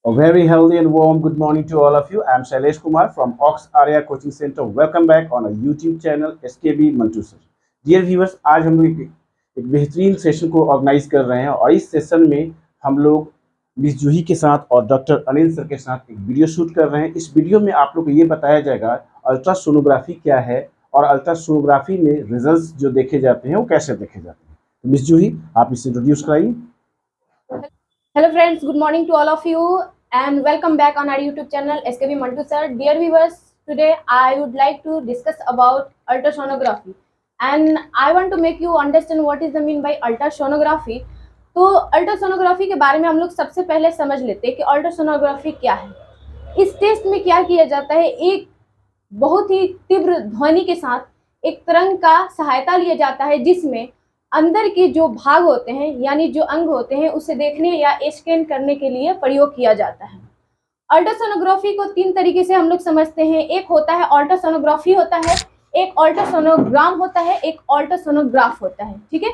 A very healthy and warm good morning to all of you. I am Shailesh Kumar from Ox Arya Coaching Center. Welcome back on our YouTube channel SKB Mantu Sir. Dear viewers, आज हम लोग एक बेहतरीन session को organise कर रहे हैं और इस सेशन में हम लोग मिस जूही के साथ और डॉक्टर अनिल सर के साथ एक वीडियो शूट कर रहे हैं। इस वीडियो में आप लोग को ये बताया जाएगा अल्ट्रासोनोग्राफी क्या है और अल्ट्रासोनोग्राफी में रिजल्ट्स जो देखे जाते हैं वो कैसे देखे जाते हैं। तो मिस जूही, आप इसे इंट्रोड्यूस कराइए। Hello friends, good morning to all of you and welcome back on our YouTube channel SKB Mantu Sir. Dear viewers, today I would like to discuss about ultrasonography and I want to make you understand what is the mean by ultrasonography. तो ultrasonography के बारे में हम लोग सबसे पहले समझ लेते हैं कि अल्ट्रासोनोग्राफी क्या है। इस टेस्ट में क्या किया जाता है, एक बहुत ही तीव्र ध्वनि के साथ एक तरंग का सहायता लिया जाता है जिसमें अंदर के जो भाग होते हैं यानी जो अंग होते हैं उसे देखने या स्कैन करने के लिए प्रयोग किया जाता है। अल्ट्रासोनोग्राफी को तीन तरीके से हम लोग समझते हैं। एक होता है अल्ट्रासोनोग्राफी होता है, एक अल्ट्रासोनोग्राम होता है, एक अल्ट्रासोनोग्राफ होता है। ठीक है,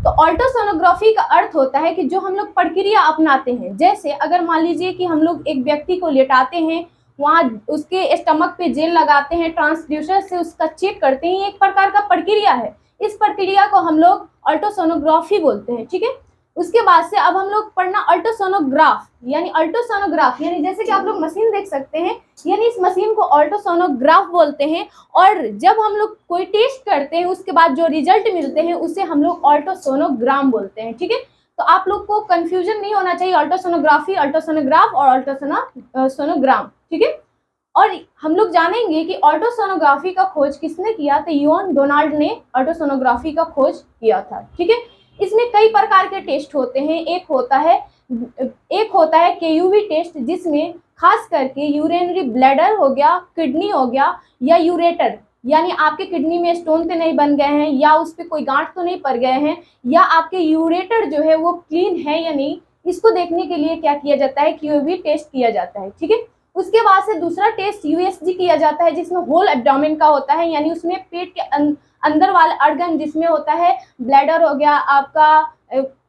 तो अल्ट्रासोनोग्राफी का अर्थ होता है कि जो हम लोग प्रक्रिया अपनाते हैं, जैसे अगर मान लीजिए कि हम लोग एक व्यक्ति को लेटाते हैं, वहाँ उसके स्टमक पे जेल लगाते हैं, ट्रांसड्यूसर से उसका चेक करते हैं, एक प्रकार का प्रक्रिया है। इस प्रक्रिया को हम लोग अल्ट्रासोनोग्राफी बोलते हैं। ठीक है, उसके बाद से अब हम लोग पढ़ना अल्ट्रासोनोग्राफ यानी जैसे कि आप लोग मशीन देख सकते हैं, यानी इस मशीन को अल्ट्रासोनोग्राफ बोलते हैं। और जब हम लोग कोई टेस्ट करते हैं उसके बाद जो रिजल्ट मिलते हैं उसे हम लोग अल्ट्रासोनोग्राम बोलते हैं। ठीक है, तो आप लोग को कंफ्यूजन नहीं होना चाहिए अल्ट्रासोनोग्राफी, अल्ट्रासोनोग्राफ और अल्ट्रासोनोग्राम। ठीक है, और हम लोग जानेंगे कि अल्ट्रासोनोग्राफी का खोज किसने किया, तो योन डोनाल्ड ने अल्ट्रासोनोग्राफी का खोज किया था। ठीक है, इसमें कई प्रकार के टेस्ट होते हैं। एक होता है केयूवी टेस्ट, जिसमें खास करके यूरिनरी ब्लैडर हो गया, किडनी हो गया या यूरेटर, यानी आपके किडनी में स्टोन तो नहीं बन गए हैं या उस पर कोई गांठ तो नहीं पड़ गए हैं या आपके यूरेटर जो है वो क्लीन है या नहीं, इसको देखने के लिए क्या किया जाता है, केयूवी टेस्ट किया जाता है। ठीक है, उसके बाद से दूसरा टेस्ट यूएसजी किया जाता है जिसमें होल एब्डोमेन का होता है, यानी उसमें पेट के अंदर वाला ऑर्गन जिसमें होता है ब्लैडर हो गया आपका,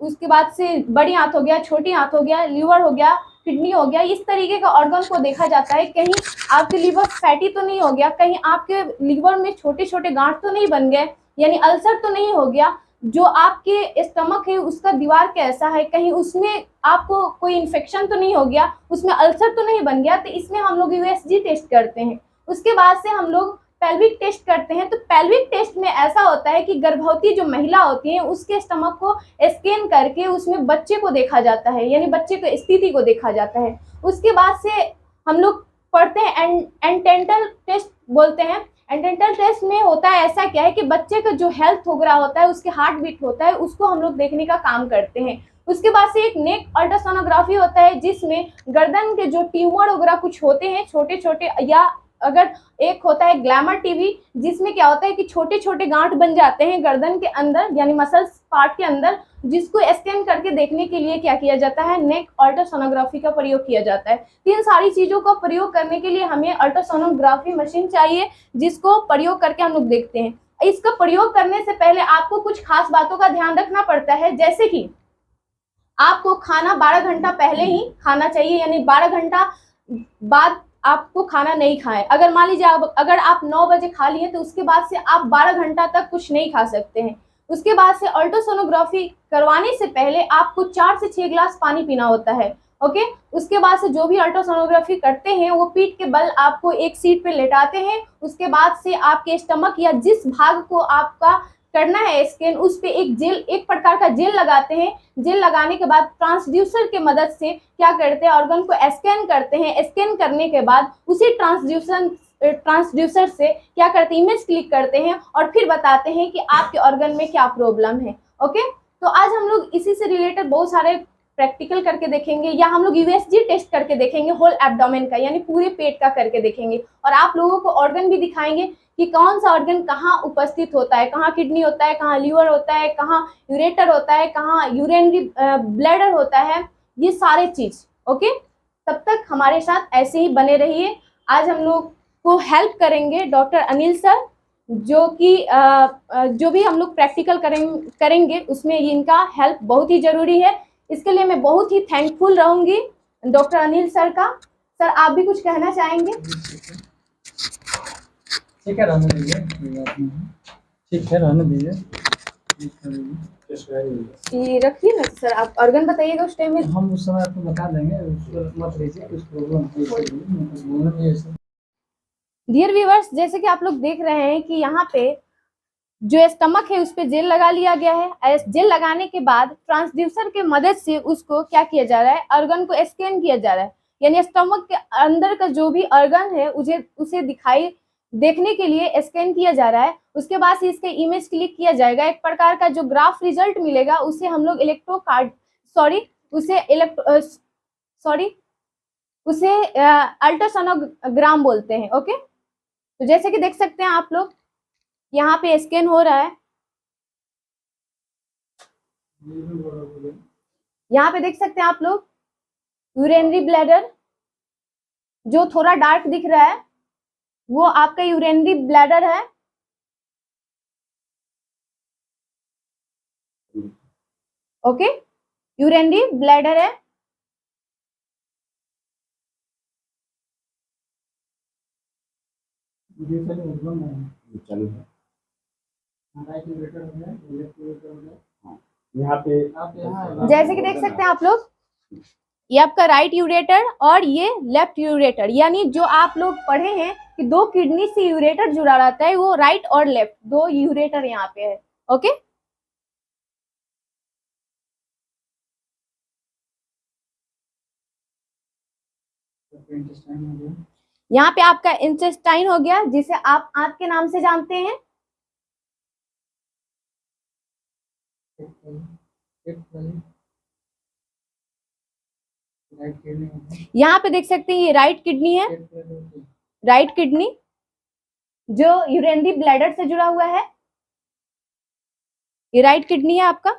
उसके बाद से बड़ी आंत हो गया, छोटी आंत हो गया, लीवर हो गया, किडनी हो गया, इस तरीके का ऑर्गन को देखा जाता है। कहीं आपके लीवर फैटी तो नहीं हो गया, कहीं आपके लीवर में छोटे छोटे गांठ तो नहीं बन गए, यानी अल्सर तो नहीं हो गया, जो आपके स्टमक है उसका दीवार कैसा है, कहीं उसमें आपको कोई इन्फेक्शन तो नहीं हो गया, उसमें अल्सर तो नहीं बन गया, तो इसमें हम लोग यूएसजी टेस्ट करते हैं। उसके बाद से हम लोग पेल्विक टेस्ट करते हैं। तो पेल्विक टेस्ट में ऐसा होता है कि गर्भवती जो महिला होती है उसके स्टमक को स्कैन करके उसमें बच्चे को देखा जाता है, यानी बच्चे की स्थिति को देखा जाता है। उसके बाद से हम लोग पढ़ते हैं एंटेंटल टेस्ट बोलते हैं। एंटेंटल टेस्ट में होता है ऐसा क्या है कि बच्चे का जो हेल्थ हो रहा होता है, उसके हार्ट बीट होता है, उसको हम लोग देखने का काम करते हैं। उसके बाद से एक नेक अल्ट्रासोनोग्राफी होता है जिसमें गर्दन के जो ट्यूमर वगैरह कुछ होते हैं छोटे छोटे, या अगर एक होता है ग्लैमर टीवी जिसमें क्या होता है कि छोटे छोटे गांठ बन जाते हैं गर्दन के अंदर यानी मसल्स पार्ट के अंदर, जिसको स्कैन करके देखने के लिए क्या किया जाता है, नेक अल्ट्रासोनोग्राफी का प्रयोग किया जाता है। इन सारी चीज़ों का प्रयोग करने के लिए हमें अल्ट्रासोनोग्राफी मशीन चाहिए जिसको प्रयोग करके हम लोग देखते हैं। इसका प्रयोग करने से पहले आपको कुछ खास बातों का ध्यान रखना पड़ता है, जैसे कि आपको खाना 12 घंटा पहले ही खाना चाहिए, यानी 12 घंटा बाद आपको खाना नहीं खाएं। अगर मान लीजिए अगर आप 9 बजे खा लिए तो उसके बाद से आप 12 घंटा तक कुछ नहीं खा सकते हैं। उसके बाद से अल्ट्रासोनोग्राफी करवाने से पहले आपको 4 से 6 गिलास पानी पीना होता है। ओके, उसके बाद से जो भी अल्ट्रासोनोग्राफी करते हैं वो पीठ के बल आपको एक सीट पे लेटाते हैं। उसके बाद से आपके स्टमक या जिस भाग को आपका करना है स्कैन, उस पे एक प्रकार का जेल लगाते हैं। जेल लगाने के बाद ट्रांसड्यूसर के मदद से क्या करते हैं, ऑर्गन को स्कैन करते हैं। स्कैन करने के बाद उसी ट्रांसड्यूसर से क्या करते हैं, इमेज क्लिक करते हैं और फिर बताते हैं कि आपके ऑर्गन में क्या प्रॉब्लम है। ओके, तो आज हम लोग इसी से रिलेटेड बहुत सारे प्रैक्टिकल करके देखेंगे या हम लोग यूएसजी टेस्ट करके देखेंगे, होल एब्डोमेन का यानी पूरे पेट का करके देखेंगे, और आप लोगों को ऑर्गन भी दिखाएंगे कि कौन सा ऑर्गन कहाँ उपस्थित होता है, कहाँ किडनी होता है, कहाँ लीवर होता है, कहाँ यूरेटर होता है, कहाँ यूरिनरी ब्लैडर होता है, ये सारे चीज। ओके, तब तक हमारे साथ ऐसे ही बने रहिए। आज हम लोग को हेल्प करेंगे डॉक्टर अनिल सर, जो कि जो भी हम लोग प्रैक्टिकल करेंगे उसमें इनका हेल्प बहुत ही ज़रूरी है। इसके लिए मैं बहुत ही थैंकफुल रहूँगी डॉक्टर अनिल सर का। सर आप भी कुछ कहना चाहेंगे? ठीक है, रहने दीजिए, कोई बात नहीं है। ठीक है, रहने दीजिए। ये रखिए ना सर, आप ऑर्गन बताइएगा उस टाइम में। हम उस समय आपको बता देंगे, मत लीजिए, कुछ प्रॉब्लम बोलने में ऐसे। डियर व्यूअर्स, जैसे कि आप लोग देख रहे हैं कि यहाँ पे जो स्टमक है उस पे जेल लगा लिया गया है। जेल लगाने के बाद ट्रांसड्यूसर के मदद से उसको क्या किया जा रहा है, ऑर्गन को स्कैन किया जा रहा है, यानी स्टमक के अंदर का जो भी ऑर्गन है उसे दिखाई देखने के लिए स्कैन किया जा रहा है। उसके बाद से इसके इमेज क्लिक किया जाएगा, एक प्रकार का जो ग्राफ रिजल्ट मिलेगा उसे हम लोग उसे अल्ट्रासोनोग्राम बोलते हैं। ओके, तो जैसे कि देख सकते हैं आप लोग यहाँ पे स्कैन हो रहा है। यहाँ पे देख सकते हैं आप लोग यूरिनरी ब्लैडर, जो थोड़ा डार्क दिख रहा है वो आपका यूरिनरी ब्लैडर है। ओके, यूरिनरी ब्लैडर है। चालू है। यहाँ पे जैसे कि देख सकते हैं आप लोग, ये आपका राइट यूरेटर और ये लेफ्ट यूरेटर, यानी जो आप लोग पढ़े हैं कि दो किडनी से यूरेटर जुड़ा रहता है, वो राइट और लेफ्ट दो यूरेटर यहाँ पे है। ओके, यहाँ पे आपका इंटेस्टाइन हो गया, जिसे आप आंत के नाम से जानते हैं। यहाँ पे देख सकते हैं ये राइट किडनी है, राइट किडनी जो यूरिनरी ब्लैडर से जुड़ा हुआ है, ये राइट किडनी है आपका।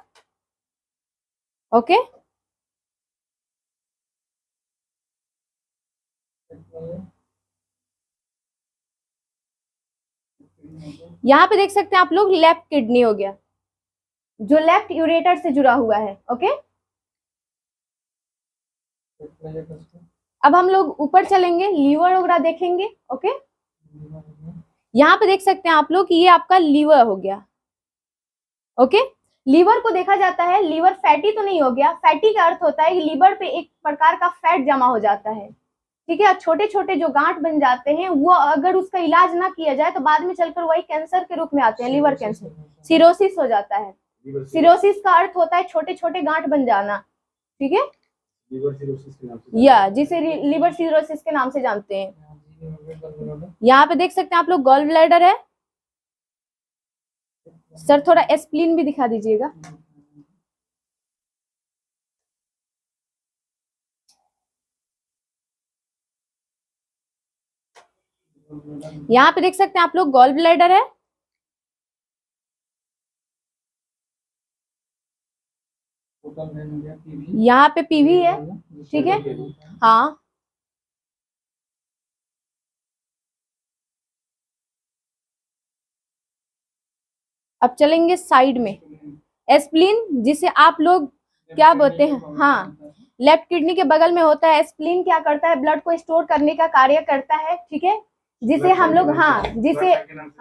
ओके, यहाँ पे देख सकते हैं आप लोग लेफ्ट किडनी हो गया, जो लेफ्ट यूरेटर से जुड़ा हुआ है। ओके, अब हम लोग ऊपर चलेंगे, लीवर वगैरह देखेंगे। ओके, यहाँ पे देख सकते हैं आप लोग कि ये आपका लीवर हो गया। ओके, लीवर को देखा जाता है, लीवर फैटी तो नहीं हो गया। फैटी का अर्थ होता है कि लीवर पे एक प्रकार का फैट जमा हो जाता है, ठीक है। छोटे छोटे जो गांठ बन जाते हैं वो अगर उसका इलाज ना किया जाए तो बाद में चलकर वही कैंसर के रूप में आते हैं, लीवर कैंसर, सिरोसिस हो जाता है। सिरोसिस का अर्थ होता है छोटे छोटे गांठ बन जाना, ठीक है, या जिसे लीवर सिरोसिस के नाम से जानते हैं। यहाँ पे देख सकते हैं आप लोग गॉल ब्लैडर है। सर थोड़ा स्प्लीन भी दिखा दीजिएगा। यहाँ पे देख सकते हैं आप लोग गॉल ब्लैडर है। यहाँ पे पीवी है, ठीक है। हाँ, अब चलेंगे साइड में, स्प्लीन जिसे आप लोग क्या बोलते हैं, हाँ, लेफ्ट किडनी के बगल में होता है। स्प्लीन क्या करता है, ब्लड को स्टोर करने का कार्य करता है, ठीक है, जिसे हम लोग, हाँ, जिसे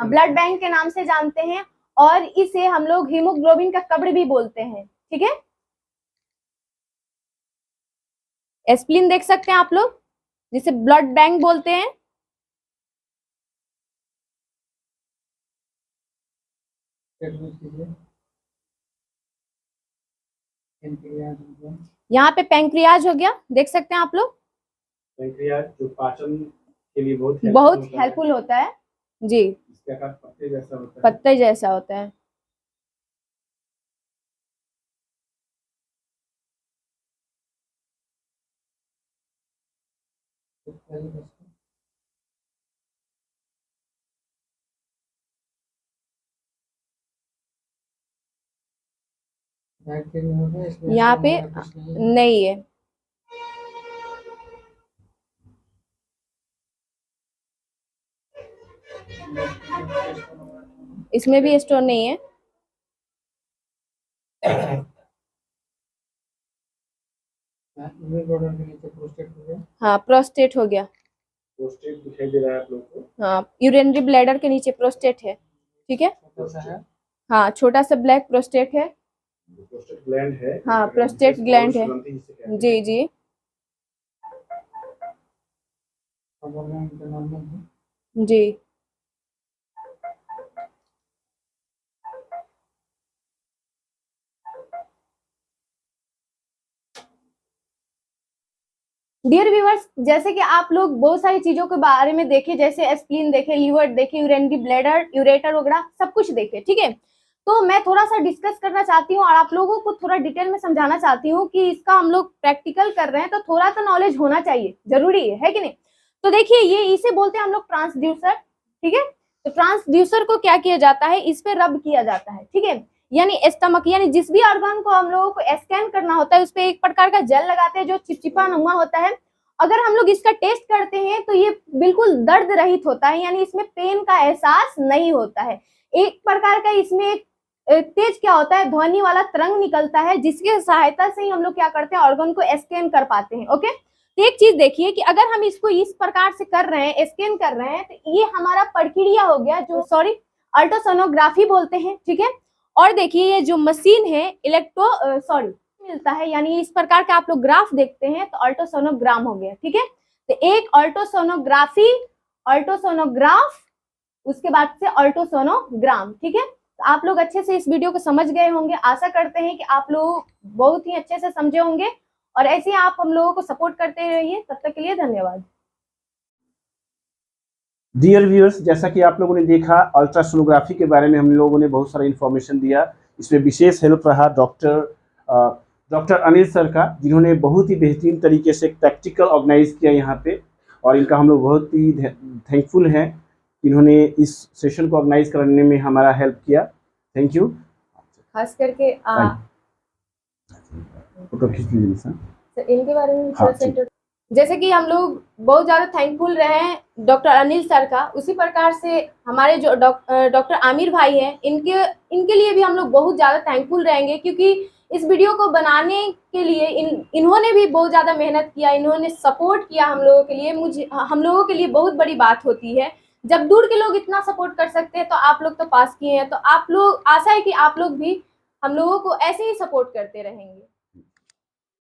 ब्लड बैंक के नाम से जानते हैं, और इसे हम लोग हीमोग्लोबिन का कब्र भी बोलते हैं, ठीक है। स्प्लीन देख सकते हैं आप लोग, जिसे ब्लड बैंक बोलते हैं। यहाँ पे पैंक्रियाज हो गया, देख सकते हैं आप लोग। पैंक्रियाज जो पाचन के लिए बहुत हेल्पफुल होता है जी, इसका आकार पत्ते जैसा होता है। पत्ते जैसा होता है। यहाँ पे नहीं है, इसमें भी स्टोन नहीं है। यूरिन बॉर्डर के नीचे प्रोस्टेट हो गया। हाँ, प्रोस्टेट हो गया। प्रोस्टेट दिखाई दे रहा है आप लोगों को। हाँ, यूरिनरी ब्लैडर के नीचे प्रोस्टेट है, ठीक है। छोटा सा है। हाँ, छोटा सा ब्लैक प्रोस्टेट है। प्रोस्टेट ग्लैंड है। हाँ, प्रोस्टेट ग्लैंड है। जी जी। जी। डियर व्यूअर्स, जैसे कि आप लोग बहुत सारी चीजों के बारे में देखे, जैसे स्प्लीन देखे, लीवर देखे, यूरिनरी ब्लैडर, यूरेटर वगैरह सब कुछ देखे, ठीक है। तो मैं थोड़ा सा डिस्कस करना चाहती हूँ और आप लोगों को थोड़ा डिटेल में समझाना चाहती हूँ कि इसका हम लोग प्रैक्टिकल कर रहे हैं तो थोड़ा तो नॉलेज होना चाहिए, जरूरी है कि नहीं। तो देखिए, ये इसे बोलते हैं हम लोग ट्रांसड्यूसर, ठीक है। तो ट्रांसड्यूसर को क्या किया जाता है, इस पे रब किया जाता है, ठीक है। यानी स्टमक, यानी जिस भी ऑर्गन को हम लोगों को स्कैन करना होता है उस पे एक प्रकार का जेल लगाते हैं जो चिपचिपा नुमा होता है। अगर हम लोग इसका टेस्ट करते हैं तो ये बिल्कुल दर्द रहित होता है, यानी इसमें पेन का एहसास नहीं होता है। एक प्रकार का इसमें एक तेज क्या होता है, ध्वनि वाला तरंग निकलता है, जिसकी सहायता से ही हम लोग क्या करते हैं, ऑर्गन को स्कैन कर पाते हैं। ओके, तो एक चीज देखिए कि अगर हम इसको इस प्रकार से कर रहे हैं, स्कैन कर रहे हैं, तो ये हमारा प्रक्रिया हो गया, जो अल्ट्रासोनोग्राफी बोलते हैं, ठीक है। और देखिए, ये जो मशीन है मिलता है, यानी इस प्रकार का आप लोग ग्राफ देखते हैं तो अल्ट्रासोनोग्राम हो गया, ठीक है। तो एक अल्ट्रासोनोग्राफी, अल्ट्रासोनोग्राफ, उसके बाद से अल्ट्रासोनोग्राम, ठीक है। तो आप लोग अच्छे से इस वीडियो को समझ गए होंगे, आशा करते हैं कि आप लोग बहुत ही अच्छे से समझे होंगे और ऐसे ही आप हम लोगों को सपोर्ट करते रहिए। तब तक के लिए धन्यवाद। डियर व्यूअर्स, जैसा कि आप लोगों ने देखा, अल्ट्रासोनोग्राफी के बारे में हम लोगों ने बहुत सारा इन्फॉर्मेशन दिया। इसमें विशेष हेल्प रहा डॉक्टर अनिल सर का, जिन्होंने बहुत ही बेहतरीन तरीके से प्रैक्टिकल ऑर्गेनाइज किया यहाँ पे, और इनका हम लोग बहुत ही थैंकफुल हैं। इन्होंने इस सेशन को ऑर्गेनाइज करने में हमारा हेल्प किया। Thank you. खास करके फोटो खींच लीजिए सर, इनके बारे में हाँ, जैसे कि हम लोग बहुत ज़्यादा थैंकफुल रहे हैं डॉक्टर अनिल सर का, उसी प्रकार से हमारे जो डॉक्टर आमिर भाई हैं, इनके लिए भी हम लोग बहुत ज़्यादा थैंकफुल रहेंगे, क्योंकि इस वीडियो को बनाने के लिए इन्होंने भी बहुत ज़्यादा मेहनत किया, इन्होंने सपोर्ट किया हम लोगों के लिए। हम लोगों के लिए बहुत बड़ी बात होती है जब दूर के लोग इतना सपोर्ट कर सकते हैं, तो आप लोग तो पास किए हैं, तो आप लोग, आशा है कि आप लोग भी हम लोगों को ऐसे ही सपोर्ट करते रहेंगे।